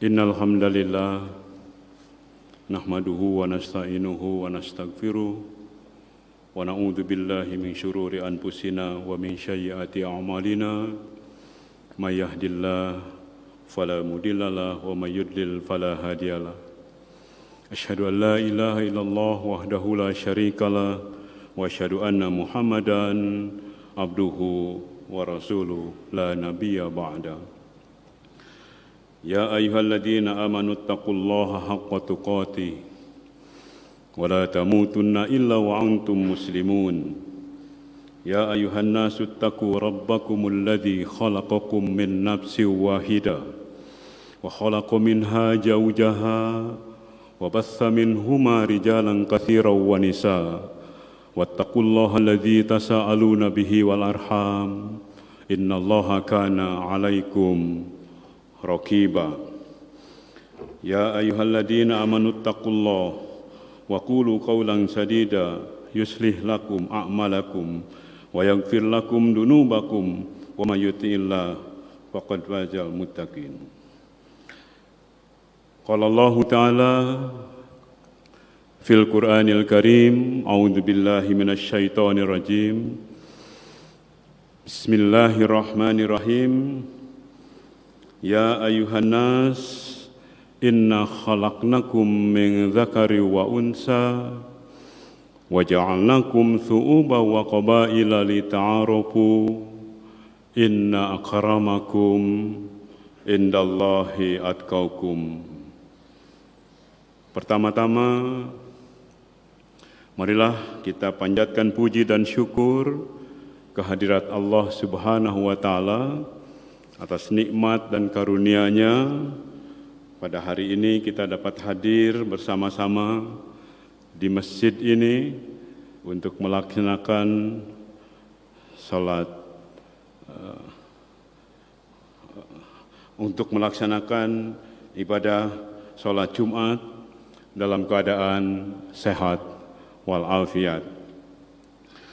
Innal hamdalillah nahmaduhu wa nasta'inuhu wa nastaghfiruh wa na'udzu billahi min syururi anfusina wa min sayyiati a'malina may yahdihillahu fala mudhillalah wa may yudlil fala hadiyalah. Asyhadu an la ilaha illallah wahdahu la syarikalah wa asyhadu anna Muhammadan abduhu wa rasuluh la nabiyya ba'da. Ya ayyuhalladzina amanu taqullaha haqqa tuqatih wa la tamutunna illa wa antum muslimun. Ya ayyuhan nasu taqu rabbakumul ladzi khalaqakum min nafsin wahidah wa khalaqa minha zawjaha wa bassa minhuma rijalan katsiran wa nisaa wattaqullaha alladzi tasaaluna bihi wal arham innallaha kana 'alaikum raqiba. Ya ayyuhalladzina amanu taqullaha wa qulu qawlan sadida yuslih lakum a'malakum wa yaghfir lakum dunubakum wa may yuti'illah faqad fazal muttaqin. Qala Allah Ta'ala fil Qur'anil Karim, a'udzu billahi minasy syaithanir rajim. Bismillahirrahmanirrahim. Ya ayyuhan nas inna khalaqnakum min dzakari wa unsa wa ja'alnakum syu'uban wa qabaila lita'arafu inna akramakum indallahi atqakum. Pertama-tama marilah kita panjatkan puji dan syukur kehadirat Allah Subhanahu wa taala atas nikmat dan karunia-Nya. Pada hari ini kita dapat hadir bersama-sama di masjid ini untuk melaksanakan salat ibadah salat Jumat dalam keadaan sehat walafiat.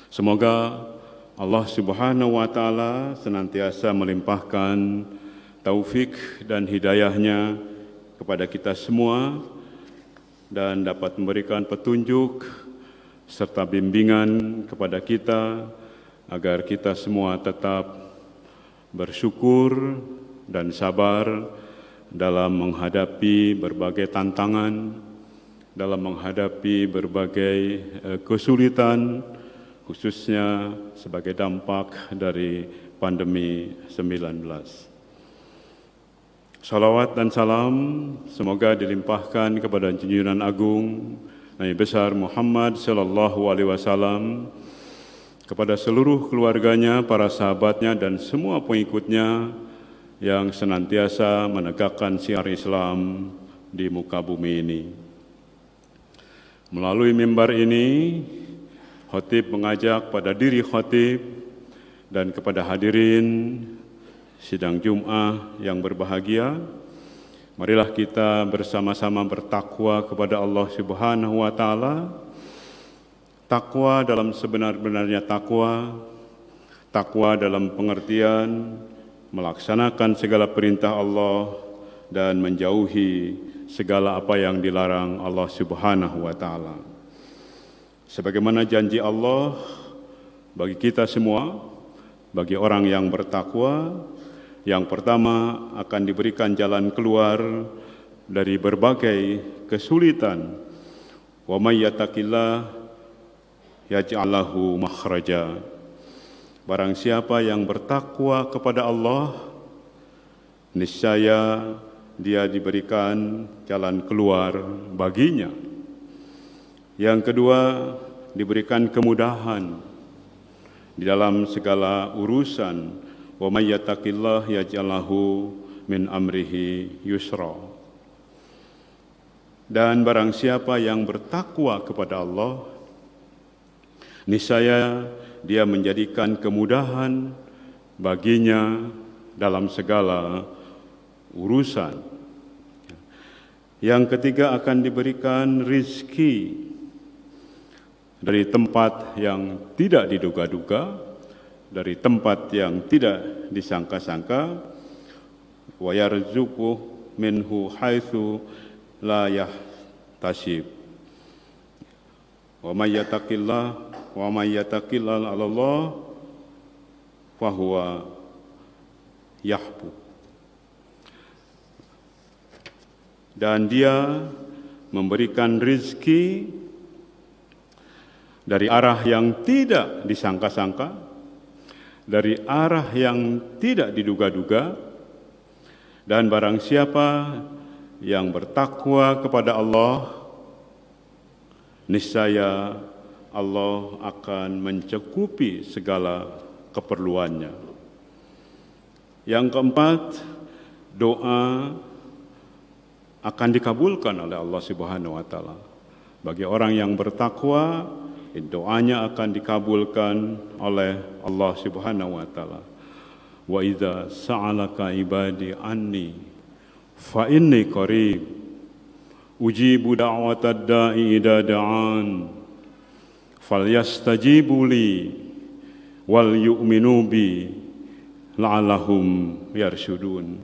Semoga Allah Subhanahu wa taala senantiasa melimpahkan taufik dan hidayah-Nya kepada kita semua dan dapat memberikan petunjuk serta bimbingan kepada kita agar kita semua tetap bersyukur dan sabar dalam menghadapi berbagai tantangan, dalam menghadapi berbagai kesulitan, khususnya sebagai dampak dari pandemi 19. Salawat dan salam semoga dilimpahkan kepada junjungan agung Nabi besar Muhammad sallallahu alaihi wasallam, kepada seluruh keluarganya, para sahabatnya dan semua pengikutnya yang senantiasa menegakkan syiar Islam di muka bumi ini. Melalui mimbar ini, khatib mengajak pada diri khatib dan kepada hadirin sidang Jum'ah yang berbahagia, marilah kita bersama-sama bertakwa kepada Allah Subhanahu wa taala. Takwa dalam sebenar-benarnya takwa dalam pengertian melaksanakan segala perintah Allah dan menjauhi segala apa yang dilarang Allah Subhanahu wa taala. Sebagaimana janji Allah bagi kita semua, bagi orang yang bertakwa, yang pertama akan diberikan jalan keluar dari berbagai kesulitan. Wa may yattaqillah yaj'al lahu makhraja. Barang siapa yang bertakwa kepada Allah, niscaya dia diberikan jalan keluar baginya. Yang kedua, diberikan kemudahan di dalam segala urusan. Wa may yattaqillah yaj'al lahu min amrihi yusra. Dan barang siapa yang bertakwa kepada Allah, niscaya dia menjadikan kemudahan baginya dalam segala urusan. Yang ketiga, akan diberikan rizki dari tempat yang tidak diduga-duga, dari tempat yang tidak disangka-sangka. Wa yarzuquhu minhu haitsu la yahtasib. Wa may yattaqillah 'ala Allah fa huwa yahbu. Dan dia memberikan rizki dari arah yang tidak disangka-sangka, dari arah yang tidak diduga-duga, dan barang siapa yang bertakwa kepada Allah, niscaya Allah akan mencukupi segala keperluannya. Yang keempat, doa akan dikabulkan oleh Allah Subhanahu wa taala. Bagi orang yang bertakwa, doanya akan dikabulkan oleh Allah Subhanahu wa taala. Wa idza sa'alaka ibadi anni fa inni qarib ujibu da'watad da'i idza da'an falyastajibu li wal yu'minu bi la'allahum yarshudun.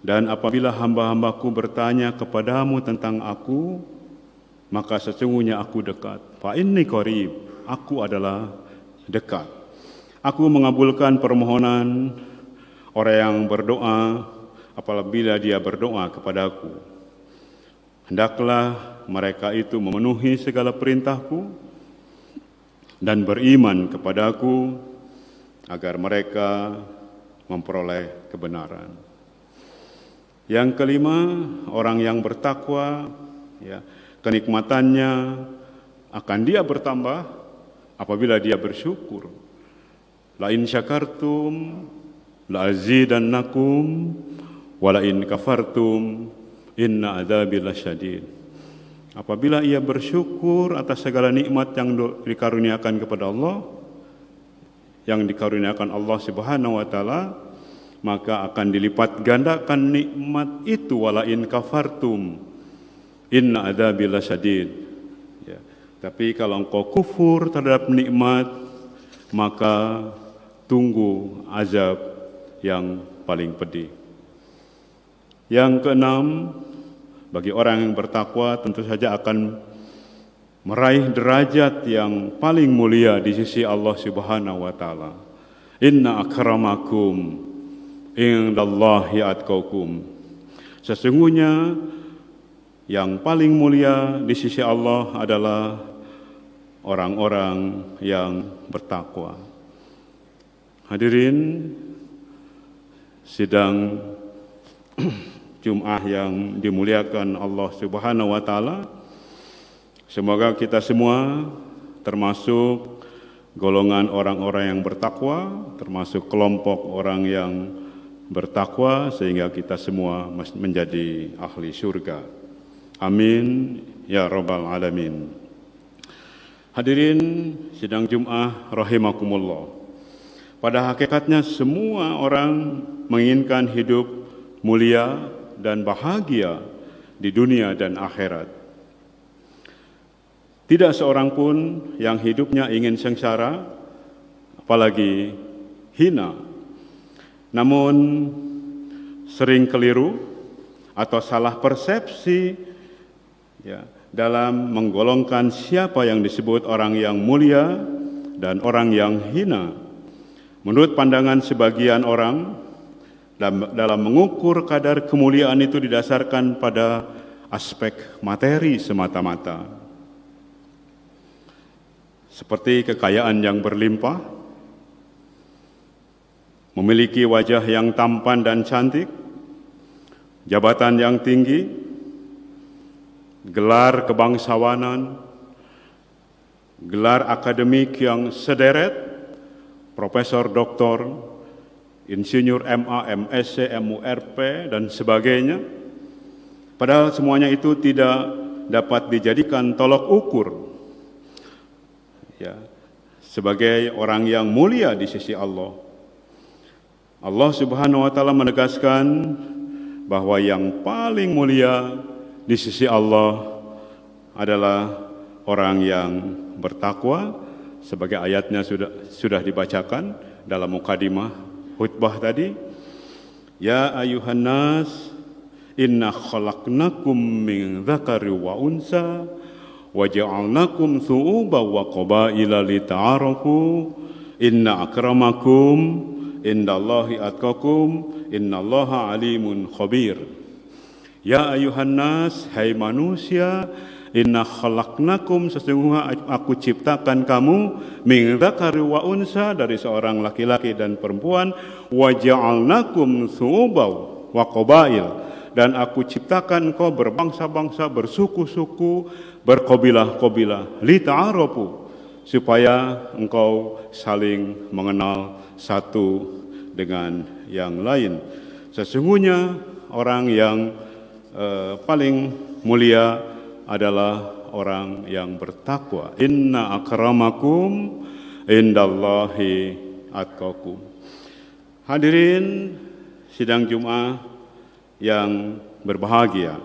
Dan apabila hamba-hambaku bertanya kepadamu tentang aku, maka sesungguhnya aku dekat. Fa inni qarib, aku adalah dekat. Aku mengabulkan permohonan orang yang berdoa apabila dia berdoa kepadaku. Hendaklah mereka itu memenuhi segala perintahku dan beriman kepadaku agar mereka memperoleh kebenaran. Yang kelima, orang yang bertakwa, kenikmatannya akan dia bertambah apabila dia bersyukur. La in syakartum la azidannakum wa la in kafartum inna adzabi lasyadid. Apabila ia bersyukur atas segala nikmat yang dikaruniakan kepada Allah, yang dikaruniakan Allah Subhanahu wa taala, maka akan dilipat gandakan nikmat itu. Wala in kafartum inna adzabi lasyadid. Tapi kalau engkau kufur terhadap nikmat, maka tunggu azab yang paling pedih. Yang keenam, bagi orang yang bertakwa tentu saja akan meraih derajat yang paling mulia di sisi Allah Subhanahu wa taala. Inna akramakum indallahi atqakum. Sesungguhnya yang paling mulia di sisi Allah adalah orang-orang yang bertakwa. Hadirin sidang Jum'ah yang dimuliakan Allah Subhanahu wa taala, semoga kita semua termasuk golongan orang-orang yang bertakwa, termasuk kelompok orang yang bertakwa, sehingga kita semua menjadi ahli surga. Amin ya rabbal alamin. Hadirin sidang Jum'ah rahimakumullah. Pada hakikatnya semua orang menginginkan hidup mulia dan bahagia di dunia dan akhirat. Tidak seorang pun yang hidupnya ingin sengsara, apalagi hina. Namun sering keliru atau salah persepsi dalam menggolongkan siapa yang disebut orang yang mulia dan orang yang hina. Menurut pandangan sebagian orang, dalam mengukur kadar kemuliaan itu didasarkan pada aspek materi semata-mata. Seperti kekayaan yang berlimpah, memiliki wajah yang tampan dan cantik, jabatan yang tinggi, gelar kebangsawanan, gelar akademik yang sederet, profesor, doktor, insinyur MA, MSc, MURP, dan sebagainya. Padahal semuanya itu tidak dapat dijadikan tolok ukur sebagai orang yang mulia di sisi Allah. Allah Subhanahu wa taala menegaskan bahwa yang paling mulia di sisi Allah adalah orang yang bertakwa, sebagai ayatnya sudah dibacakan dalam mukadimah khutbah tadi. Ya ayuhan nas Inna khalaqnakum min dzakari wa unsa wa ja'alnakum syu'uban wa qabaila lita'arafu. Inna akramakum indallahi atqakum innallaha alimun khabir. Ya ayuhan nas, hai manusia, inna khalaqnakum, sesungguhnya aku ciptakan kamu, min dzakari wa unsa, dari seorang laki-laki dan perempuan, wa ja'alnakum syu'uban wa qabail, dan aku ciptakan engkau berbangsa-bangsa, bersuku-suku, berkabilah-kabilah, lita'arafu, supaya engkau saling mengenal satu dengan yang lain. Sesungguhnya orang yang paling mulia adalah orang yang bertakwa. Inna akramakum indallahi atqakum. Hadirin sidang Jumat yang berbahagia,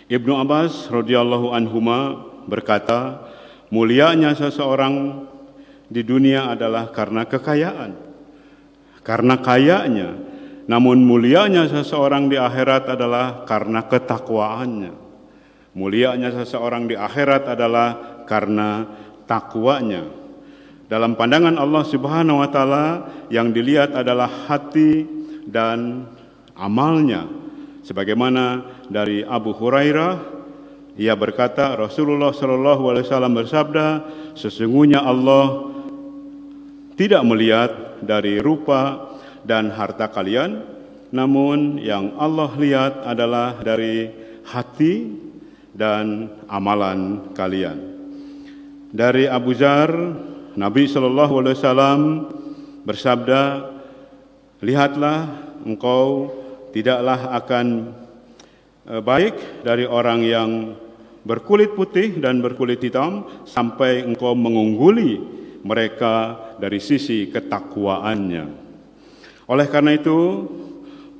Ibnu Abbas radhiyallahu anhuma berkata, mulianya seseorang di dunia adalah karena kekayaan, karena kayanya. Namun mulianya seseorang di akhirat adalah karena ketakwaannya. Mulianya seseorang di akhirat adalah karena takwanya. Dalam pandangan Allah Subhanahu wa taala, yang dilihat adalah hati dan amalnya. Sebagaimana dari Abu Hurairah, ia berkata, Rasulullah sallallahu alaihi wasallam bersabda, sesungguhnya Allah tidak melihat dari rupa dan harta kalian, namun yang Allah lihat adalah dari hati dan amalan kalian. Dari Abu Dzar, Nabi sallallahu alaihi wasallam bersabda, lihatlah engkau tidaklah akan baik dari orang yang berkulit putih dan berkulit hitam sampai engkau mengungguli mereka dari sisi ketakwaannya. Oleh karena itu,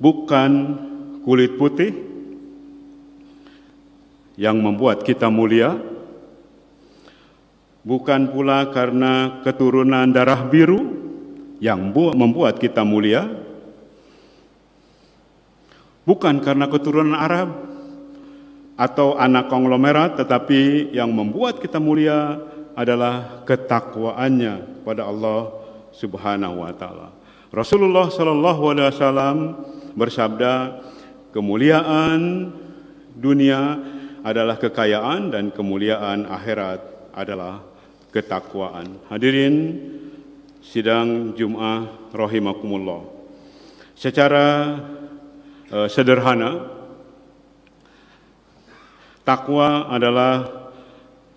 bukan kulit putih yang membuat kita mulia, bukan pula karena keturunan darah biru yang membuat kita mulia, bukan karena keturunan Arab atau anak konglomerat, tetapi yang membuat kita mulia adalah ketakwaannya pada Allah Subhanahu wa taala. Rasulullah sallallahu alaihi wasallam bersabda, kemuliaan dunia adalah kekayaan dan kemuliaan akhirat adalah ketakwaan. Hadirin sidang Jumat rahimakumullah. Secara sederhana, takwa adalah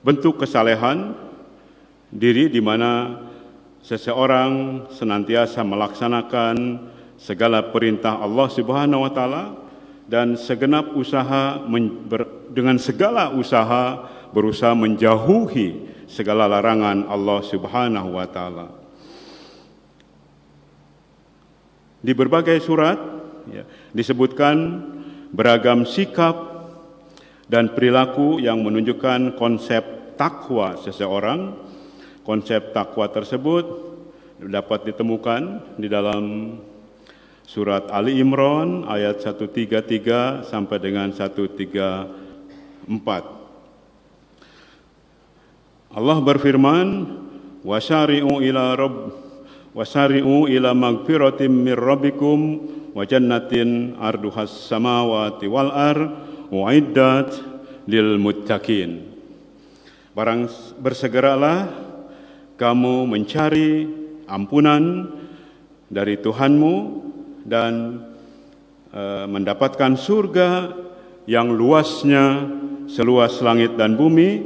bentuk kesalehan diri di mana seseorang senantiasa melaksanakan segala perintah Allah Subhanahu wa taala dan dengan segala usaha berusaha menjauhi segala larangan Allah Subhanahu wa taala. Di berbagai surat disebutkan beragam sikap dan perilaku yang menunjukkan konsep takwa seseorang. Konsep takwa tersebut dapat ditemukan di dalam surat Ali Imran ayat 133 sampai dengan 134. Allah berfirman, wasari'u ila magfiratin mir rabbikum wa jannatin arduhas samawati wal ard uiddat lil muttaqin. Bersegeralah kamu mencari ampunan dari Tuhanmu dan mendapatkan surga yang luasnya seluas langit dan bumi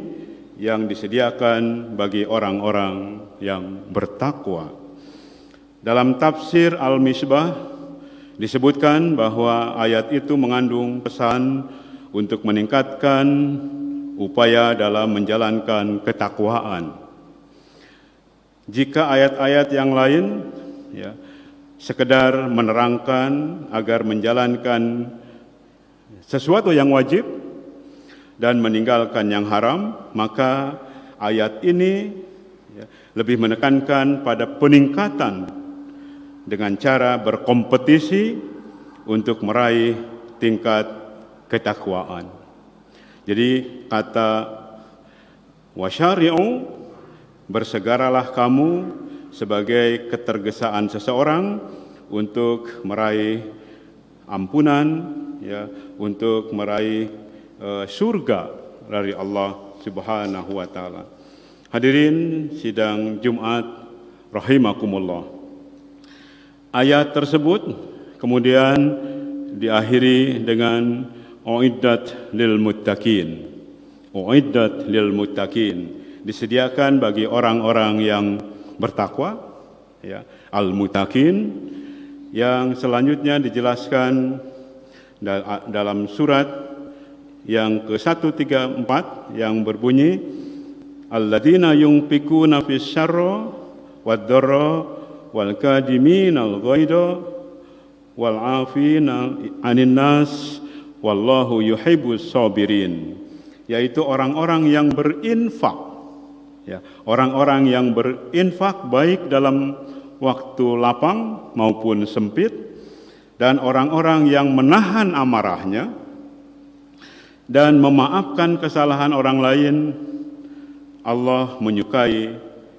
yang disediakan bagi orang-orang yang bertakwa. Dalam tafsir Al-Misbah disebutkan bahwa ayat itu mengandung pesan untuk meningkatkan upaya dalam menjalankan ketakwaan. Jika ayat-ayat yang lain sekedar menerangkan agar menjalankan sesuatu yang wajib dan meninggalkan yang haram, maka ayat ini lebih menekankan pada peningkatan dengan cara berkompetisi untuk meraih tingkat ketakwaan. Jadi kata wasyari'u, bersegeralah kamu sebagai ketergesaan seseorang untuk meraih ampunan, ya, untuk meraih surga dari Allah Subhanahu wa taala. Hadirin sidang Jumat rahimakumullah. Ayat tersebut kemudian diakhiri dengan uiddat lil muttaqin. Uiddat lil muttaqin, disediakan bagi orang-orang yang bertakwa, ya, al-muttaqin, yang selanjutnya dijelaskan dalam surat yang ke-134 yang berbunyi alladzina yunfikuna fis syarra wad dharra wal kadiminal ghaidha wal 'afina 'anil nas wallahu yuhibbus sabirin, yaitu orang-orang yang berinfak, ya, orang-orang yang berinfak baik dalam waktu lapang maupun sempit, dan orang-orang yang menahan amarahnya dan memaafkan kesalahan orang lain. Allah menyukai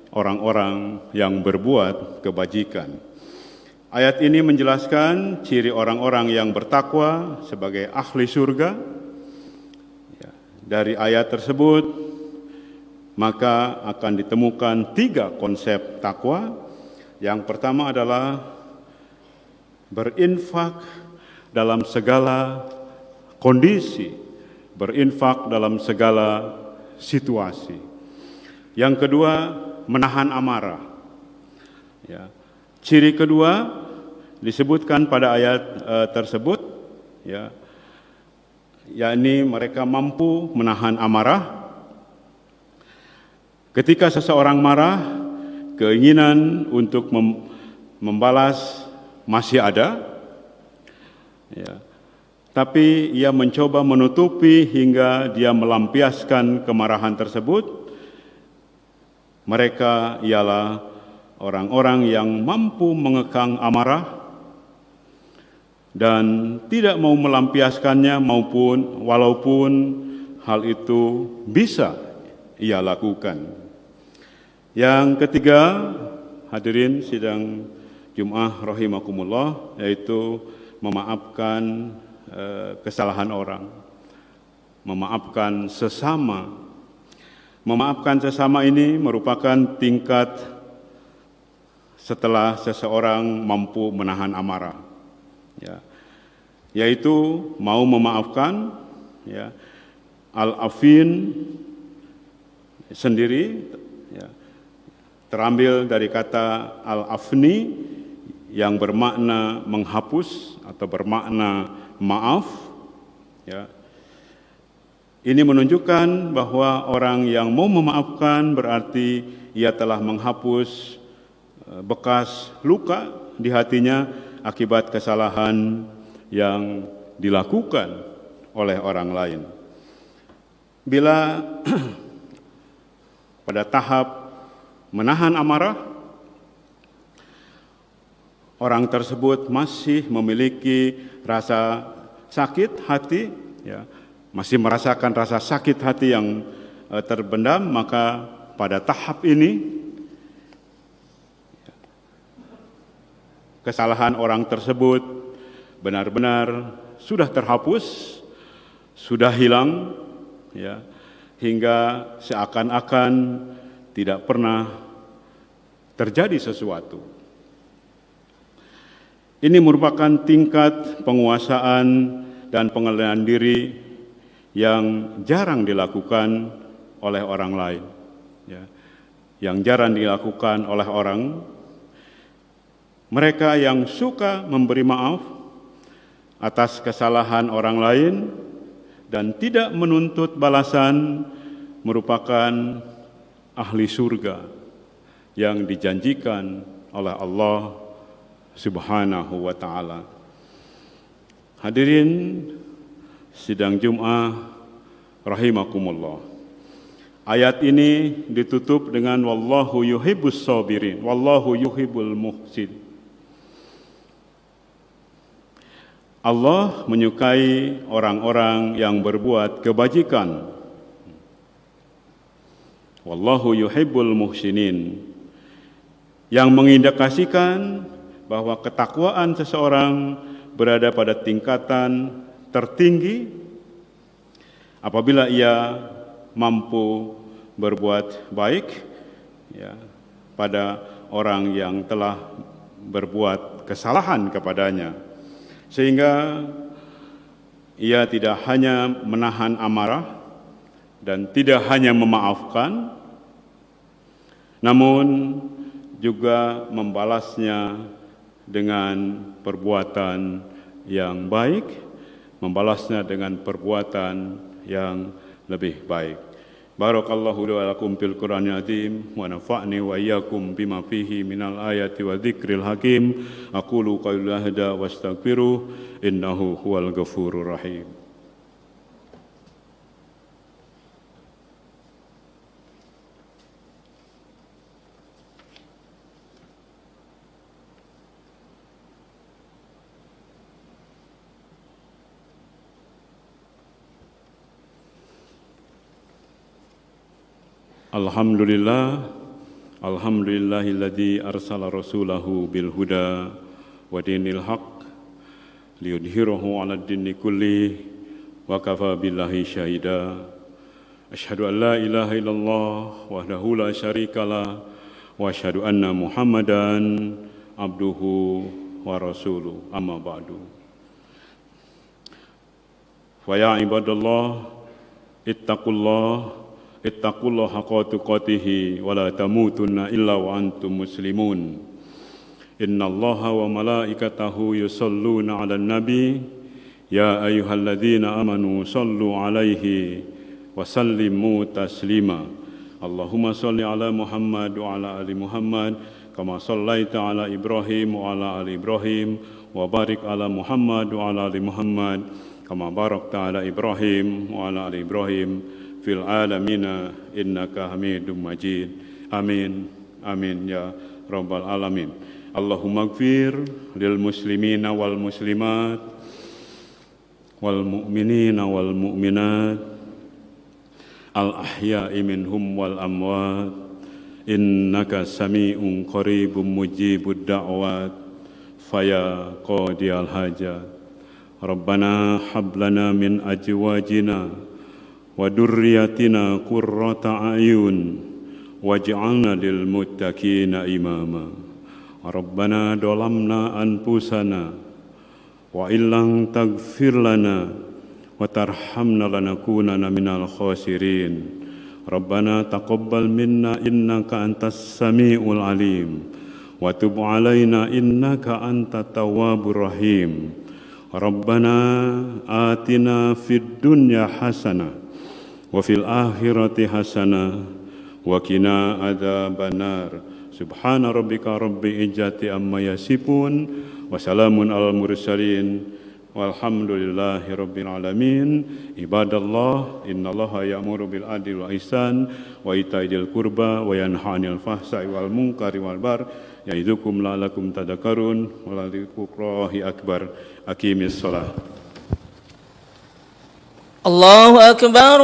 orang-orang yang berbuat kebajikan. Ayat ini menjelaskan ciri orang-orang yang bertakwa sebagai ahli surga. Dari ayat tersebut maka akan ditemukan 3 konsep takwa. Yang pertama adalah berinfak dalam segala kondisi, berinfak dalam segala situasi. Yang kedua, menahan amarah. Ya. Ciri kedua disebutkan pada ayat tersebut, ya, yakni mereka mampu menahan amarah. Ketika seseorang marah, keinginan untuk membalas masih ada, ya, tapi ia mencoba menutupi hingga dia melampiaskan kemarahan tersebut. Mereka ialah orang-orang yang mampu mengekang amarah dan tidak mau melampiaskannya walaupun hal itu bisa ia lakukan. Yang ketiga, hadirin sidang Jumat rahimakumullah, yaitu memaafkan kesalahan orang, memaafkan sesama. Memaafkan sesama ini merupakan tingkat setelah seseorang mampu menahan amarah, ya, yaitu mau memaafkan, ya, al-afin sendiri, ya, terambil dari kata al-afni yang bermakna menghapus atau bermakna maaf, ya. Ini menunjukkan bahwa orang yang mau memaafkan berarti ia telah menghapus bekas luka di hatinya akibat kesalahan yang dilakukan oleh orang lain. Bila pada tahap menahan amarah, orang tersebut masih memiliki rasa sakit hati, ya, masih merasakan rasa sakit hati yang terbendam, maka pada tahap ini kesalahan orang tersebut benar-benar sudah terhapus, sudah hilang, ya, hingga seakan-akan tidak pernah terjadi sesuatu. Ini merupakan tingkat penguasaan dan pengendalian diri yang jarang dilakukan oleh orang lain, ya, yang jarang dilakukan oleh orang. Mereka yang suka memberi maaf atas kesalahan orang lain dan tidak menuntut balasan merupakan ahli surga yang dijanjikan oleh Allah Subhanahu wa taala. Hadirin sidang Jumat rahimakumullah. Ayat ini ditutup dengan wallahu yuhibbus sabirin, wallahu yuhibbul muhsin. Allah menyukai orang-orang yang berbuat kebajikan. Wallahu yuhibbul muhsinin. Yang mengindikasikan bahwa ketakwaan seseorang berada pada tingkatan tertinggi apabila ia mampu berbuat baik pada orang yang telah berbuat kesalahan kepadanya, sehingga ia tidak hanya menahan amarah dan tidak hanya memaafkan, namun juga membalasnya dengan perbuatan yang baik, membalasnya dengan perbuatan yang lebih baik. Barakallahu li wa lakum fil Qur'anil azim wa nafa'ni wa iyyakum bima fihi minal ayati wa dzikril hakim. Aqulu qawli hadza wastaghfiruh innahu huwal ghafurur rahim. Alhamdulillahilladzi arsala rasulahu bil huda wa dinil haq liyudhhirahu 'alad dini kulli wa kafa billahi syahida. Asyhadu an la ilaha illallah wahdahu la syarikalah wa asyhadu anna Muhammadan abduhu wa rasuluh. Amma ba'du. Fa ya ibadallah ittaqullaha haqqa tuqatih wa la tamutunna illa wa antum muslimun. Innallaha wa malaikatahu yusholluna 'alan nabi ya ayyuhalladzina amanu shallu 'alaihi wa sallimu taslima. Allahumma shalli 'ala Muhammad wa 'ala ali Muhammad kama shallaita 'ala Ibrahim wa 'ala ali Ibrahim wa barik 'ala Muhammad wa 'ala ali Muhammad kama barakta 'ala Ibrahim wa 'ala ali Ibrahim fil alamina innaka hamidum majid. Amin amin ya rabbal alamin. Allahumma ighfir lil muslimina wal muslimat wal mu'minina wal mu'minat al ahya'i minhum wal amwat innaka sami'un qaribun mujibud da'wat faya qadiyal hajat. Rabbana hab lana min azwajina wa durriyatina qurrata a'yun waj'alna lil muttaqina imama. Rabbana dhalamna anfusana wa illam taghfir lana wa tarhamna lanakunanna minal khasirin. Rabbana taqabbal minna innaka antas samiul alim wa tub alaina innaka antat tawwabur rahim. Rabbana atina fid dunya hasanah wa fil akhirati hasanah wa qina adzabannar. Subhana rabbika rabbil izzati amma yasifun wa salamun alal mursalin walhamdulillahi rabbil alamin. Ibadallah, innallaha ya'muru bil adli wal ihsan wa ita'i dzil qurba wa yanha 'anil fahsya'i wal munkari wal baghi ya'idukum la'allakum tadhakkarun wa ladzikrullahi akbar. Aqimis shalah. Allahu akbar.